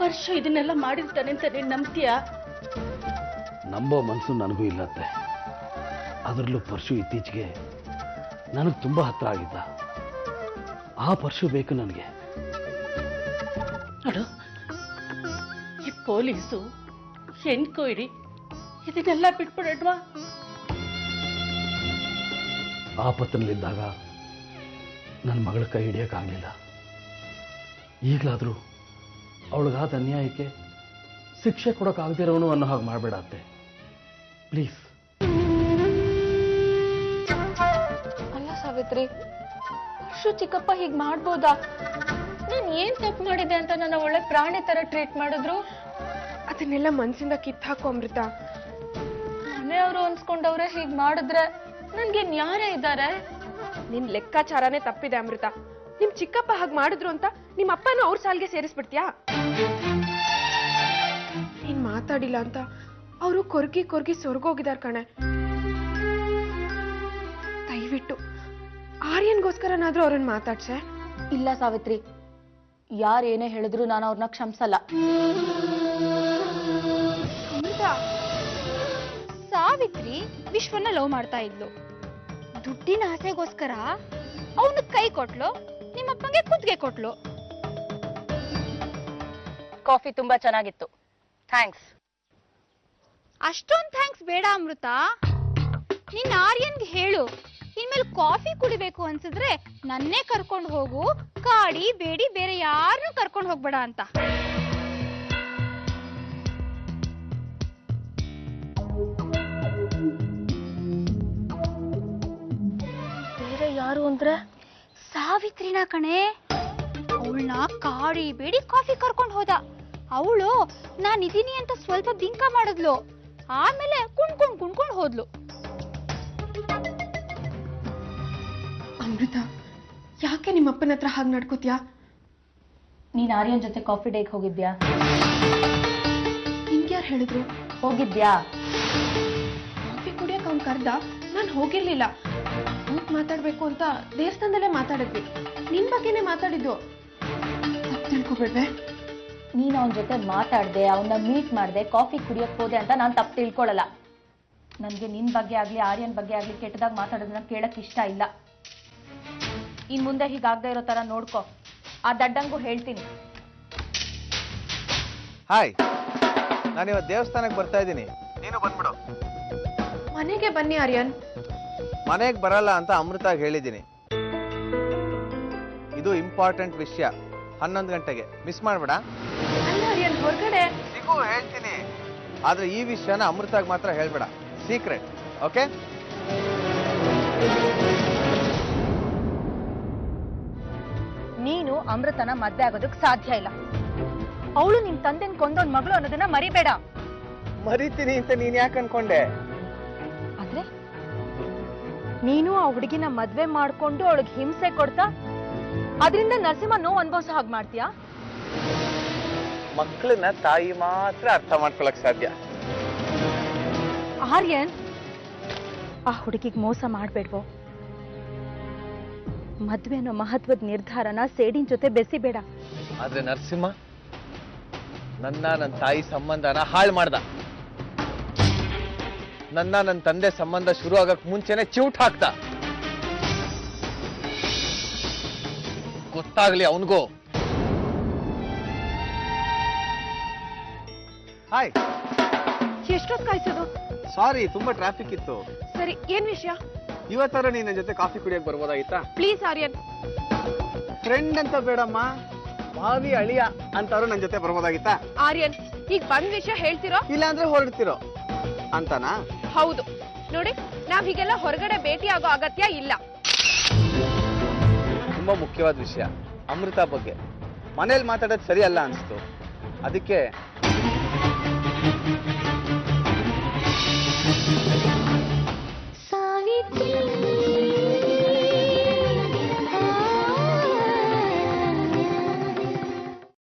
ವರ್ಷ ಇದನ್ನೆಲ್ಲ ಮಾಡಿರ್ತಾನೆ ಅಂತ ನೀನು ನಂಬ್ತೀಯಾ? ನಂಬೋ ಮನಸ್ಸು ನನಗೂ ಇಲ್ಲತ್ತೆ. ಅದರಲ್ಲೂ ಪರಶು ಇತ್ತೀಚೆಗೆ ನನಗೆ ತುಂಬಾ ಹತ್ರ ಆಗಿದ್ದ. ಆ ಪರಶು ಬೇಕು ನನಗೆ. ನೋಡು, ಈ ಪೊಲೀಸು ಎನ್ಕ್ವೈರಿ ಇದನ್ನೆಲ್ಲ ಬಿಟ್ಬಿಡೋಣ. ಆಪತ್ತಿನಲ್ಲಿದ್ದಾಗ ನನ್ನ ಮಗಳ ಕೈ ಹಿಡಿಯೋಕ್ಕಾಗಲಿಲ್ಲ. ಈಗಲಾದರೂ ಅವಳಿಗಾದ ಅನ್ಯಾಯಕ್ಕೆ ಶಿಕ್ಷೆ ಕೊಡೋಕ್ಕಾಗದಿರೋನು ಅನ್ನೋ ಹಾಗೆ ಮಾಡಬೇಡ ಅತ್ತೆ, ಪ್ಲೀಸ್. ಅಲ್ಲ ಸಾವಿತ್ರಿ, ಪರಶು ಚಿಕ್ಕಪ್ಪ ಹೀಗೆ ಮಾಡ್ಬೋದಾ? ನಾನು ಏನ್ ತಪ್ಪು ಮಾಡಿದೆ ಅಂತ ನನ್ನ ಒಳ್ಳೆ ಪ್ರಾಣಿ ತರ ಟ್ರೀಟ್ ಮಾಡಿದ್ರು? ಅದನ್ನೆಲ್ಲ ಮನ್ಸಿಂದ ಕಿತ್ತಾಕೋ ಅಮೃತ. ಮನೆಯವರು ಅನ್ಸ್ಕೊಂಡವ್ರೆ ಹೀಗ್ ಮಾಡಿದ್ರೆ ನನ್ಗೆ ನ್ಯಾಯ ಇದ್ದಾರೆ? ನಿನ್ ಲೆಕ್ಕಾಚಾರನೇ ತಪ್ಪಿದೆ ಅಮೃತ. ನಿಮ್ ಚಿಕ್ಕಪ್ಪ ಹಾಗೆ ಮಾಡಿದ್ರು ಅಂತ ನಿಮ್ ಅಪ್ಪನ ಅವ್ರ ಸಾಲ್ಗೆ ಸೇರಿಸ್ಬಿಡ್ತೀಯಾ? ನೀನ್ ಮಾತಾಡಿಲ್ಲ ಅಂತ ಅವರು ಕೊರ್ಗಿ ಕೊರ್ಗಿ ಸೊರ್ಗೋಗಿದಾರ ಕಣೆ. ದಯವಿಟ್ಟು ಆರ್ಯನ್ಗೋಸ್ಕರನಾದ್ರೂ ಅವ್ರನ್ನ ಮಾತಾಡ್ಸೆ. ಇಲ್ಲ ಸಾವಿತ್ರಿ, ಯಾರು ಏನೇ ಹೇಳಿದ್ರು ನಾನು ಅವ್ರನ್ನ ಕ್ಷಮಿಸಲ್ಲ. ಸಾವಿತ್ರಿ ವಿಶ್ವನ ಲವ್ ಮಾಡ್ತಾ ಇದ್ಲು. ದುಡ್ಡಿನ ಆಸೆಗೋಸ್ಕರ ಅವನು ಕೈ ಕೊಟ್ಲು, ನಿಮ್ಮಪ್ಪಂಗೆ ಕುತ್ತಿಗೆ ಕೊಟ್ಲು. ಕಾಫಿ ತುಂಬಾ ಚೆನ್ನಾಗಿತ್ತು, ಥ್ಯಾಂಕ್ಸ್. ಅಷ್ಟೊಂದು ಥ್ಯಾಂಕ್ಸ್ ಬೇಡ ಅಮೃತ. ನಿನ್ನ ಆರ್ಯನ್ಗೆ ಹೇಳು, ಇನ್ಮೇಲೆ ಕಾಫಿ ಕುಡಿಬೇಕು ಅನ್ಸಿದ್ರೆ ನನ್ನೇ ಕರ್ಕೊಂಡು ಹೋಗು, ಕಾಡಿ ಬೇಡಿ ಬೇರೆ ಯಾರನ್ನೂ ಕರ್ಕೊಂಡು ಹೋಗ್ಬೇಡ ಅಂತ. ಬೇರೆ ಯಾರು ಅಂದ್ರೆ? ಸಾವಿತ್ರಿನ ಕಣೆ. ಅವಳನ್ನ ಕಾಡಿ ಬೇಡಿ ಕಾಫಿ ಕರ್ಕೊಂಡು ಹೋದ. ಅವಳು ನಾನಿದ್ದೀನಿ ಅಂತ ಸ್ವಲ್ಪ ಬಿಂಕ ಮಾಡಿದ್ಲು, ಆಮೇಲೆ ಕುಣ್ಕೊಂಡ್ ಹೋದ್ಲು. ಅಮೃತ, ಯಾಕೆ ನಿಮ್ಮಪ್ಪನ ಹತ್ರ ಹಾಗೆ ನಡ್ಕೋತೀಯಾ? ನೀನ್ ಆರ್ಯನ್ ಜೊತೆ ಕಾಫಿ ಡೇಗೆ ಹೋಗಿದ್ಯಾ? ನಿನ್ಗ್ಯಾರು ಹೇಳಿದ್ರು? ಹೋಗಿದ್ಯಾ? ಕಾಫಿ ಕುಡಿಯಕ್ ಅವ್ನು ಕರ್ದ, ನಾನು ಹೋಗಿರ್ಲಿಲ್ಲ. ಕೂತ್ ಮಾತಾಡ್ಬೇಕು ಅಂತ ದೇವಸ್ಥಾನದಲ್ಲೇ ಮಾತಾಡಿದ್ವಿ. ನಿನ್ ಬಗ್ಗೆನೇ ಮಾತಾಡಿದ್ದು. ತಪ್ಪು ತಿಳ್ಕೊಬೇಡ್ವೆ. ನೀನ್ ಅವನ ಜೊತೆ ಮಾತಾಡ್ದೆ, ಅವನ್ನ ಮೀಟ್ ಮಾಡ್ದೆ, ಕಾಫಿ ಕುಡಿಯಕ್ ಹೋದೆ ಅಂತ ನಾನ್ ತಪ್ಪು ತಿಳ್ಕೊಳಲ್ಲ. ನನ್ಗೆ ನಿನ್ ಬಗ್ಗೆ ಆಗ್ಲಿ ಆರ್ಯನ್ ಬಗ್ಗೆ ಆಗ್ಲಿ ಕೆಟ್ಟದಾಗ ಮಾತಾಡೋದನ್ನ ಕೇಳಕ್ ಇಷ್ಟ ಇಲ್ಲ. ಇನ್ ಮುಂದೆ ಹೀಗಾಗದೆ ಇರೋ ತರ ನೋಡ್ಕೊ. ಆ ದಡ್ಡಂಗೂ ಹೇಳ್ತೀನಿ. ಹಾಯ್, ನಾನಿವತ್ತು ದೇವಸ್ಥಾನಕ್ಕೆ ಬರ್ತಾ ಇದ್ದೀನಿ, ನೀನು ಬಂದ್ಬಿಡು. ಮನೆಗೆ ಬನ್ನಿ ಆರ್ಯನ್. ಮನೆಗೆ ಬರಲ್ಲ ಅಂತ ಅಮೃತಾಗಿ ಹೇಳಿದ್ದೀನಿ. ಇದು ಇಂಪಾರ್ಟೆಂಟ್ ವಿಷಯ, 11 ಗಂಟೆಗೆ ಮಿಸ್ ಮಾಡ್ಬೇಡ. ಅಲ್ಲ ಆರ್ಯನ್, ಹೊರಗಡೆ ಸಿಗು ಹೇಳ್ತೀನಿ, ಆದ್ರೆ ಈ ವಿಷಯನ ಅಮೃತಾಗಿ ಮಾತ್ರ ಹೇಳ್ಬೇಡ, ಸೀಕ್ರೆಟ್. ಓಕೆ? ನೀನು ಅಮೃತನ ಮದ್ವೆ ಆಗೋದಕ್ಕೆ ಸಾಧ್ಯ ಇಲ್ಲ. ಅವಳು ನಿನ್ ತಂದೆನ್ ಕೊಂದೊಂದ್ ಮಗಳು ಅನ್ನೋದನ್ನ ಮರಿಬೇಡ. ಮರಿತೀನಿ ಅಂತ ನೀನ್ ಯಾಕೆ ಅನ್ಕೊಂಡೆ? ಆದ್ರೆ ನೀನು ಆ ಹುಡುಗಿನ ಮದ್ವೆ ಮಾಡ್ಕೊಂಡು ಅವಳಿಗೆ ಹಿಂಸೆ ಕೊಡ್ತಾ ಅದರಿಂದ ನರಸಿಂಹ ನೋವು ಅನುಭವಿಸೋ ಹಾಗೆ ಮಾಡ್ತೀಯಾ? ಮಕ್ಕಳನ್ನ ತಾಯಿ ಮಾತ್ರ ಅರ್ಥ ಮಾಡ್ಕೊಳಕ್ ಸಾಧ್ಯ. ಆರ್ಯನ್, ಆ ಹುಡುಗಿಗೆ ಮೋಸ ಮಾಡ್ಬೇಡ್ವೋ. ಮದ್ವೆ ಅನ್ನೋ ಮಹತ್ವದ ನಿರ್ಧಾರನ ಸೇಡಿನ ಜೊತೆ ಬೆಸಿಬೇಡ. ಆದ್ರೆ ನರಸಿಂಹ ನನ್ನ ತಾಯಿ ಸಂಬಂಧನ ಹಾಳು ಮಾಡ್ದ. ನನ್ನ ತಂದೆ ಸಂಬಂಧ ಶುರು ಆಗಕ್ ಮುಂಚೆನೆ ಚಿವುಟ್ ಹಾಕ್ತ. ಗೊತ್ತಾಗ್ಲಿ ಅವನಿಗೂ. ಹಾಯ್, ಎಷ್ಟೊತ್ತು ಕಾಯ್ಸೋದು? ಸಾರಿ, ತುಂಬಾ ಟ್ರಾಫಿಕ್ ಇತ್ತು. ಸರಿ, ಏನ್ ವಿಷಯ? ಇವತ್ತಾರ ನೀನ್ ಜೊತೆ ಕಾಫಿ ಕುಡಿಯಕ್ ಬರ್ಬೋದಾಗಿತ್ತಾ? ಪ್ಲೀಸ್ ಆರ್ಯನ್. ಫ್ರೆಂಡ್ ಅಂತ ಬೇಡಮ್ಮ, ಭಾವಿ ಅಳಿಯ ಅಂತಾರು ನನ್ ಜೊತೆ ಬರ್ಬೋದಾಗಿತ್ತಾ? ಆರ್ಯನ್, ಈಗ ಬಂದ್ ವಿಷಯ ಹೇಳ್ತಿರೋ ಇಲ್ಲ ಅಂದ್ರೆ ಹೊರಡ್ತಿರೋ ಅಂತಾನಾ? ಹೌದು. ನೋಡಿ, ನಾವ್ ಹೀಗೆಲ್ಲ ಹೊರಗಡೆ ಭೇಟಿ ಆಗೋ ಅಗತ್ಯ ಇಲ್ಲ. ತುಂಬಾ ಮುಖ್ಯವಾದ ವಿಷಯ, ಅಮೃತ ಬಗ್ಗೆ ಮನೇಲಿ ಮಾತಾಡೋದು ಸರಿ ಅಲ್ಲ ಅನ್ಸ್ತು. ಅದಕ್ಕೆ ಸಾವಿತ್ರಿ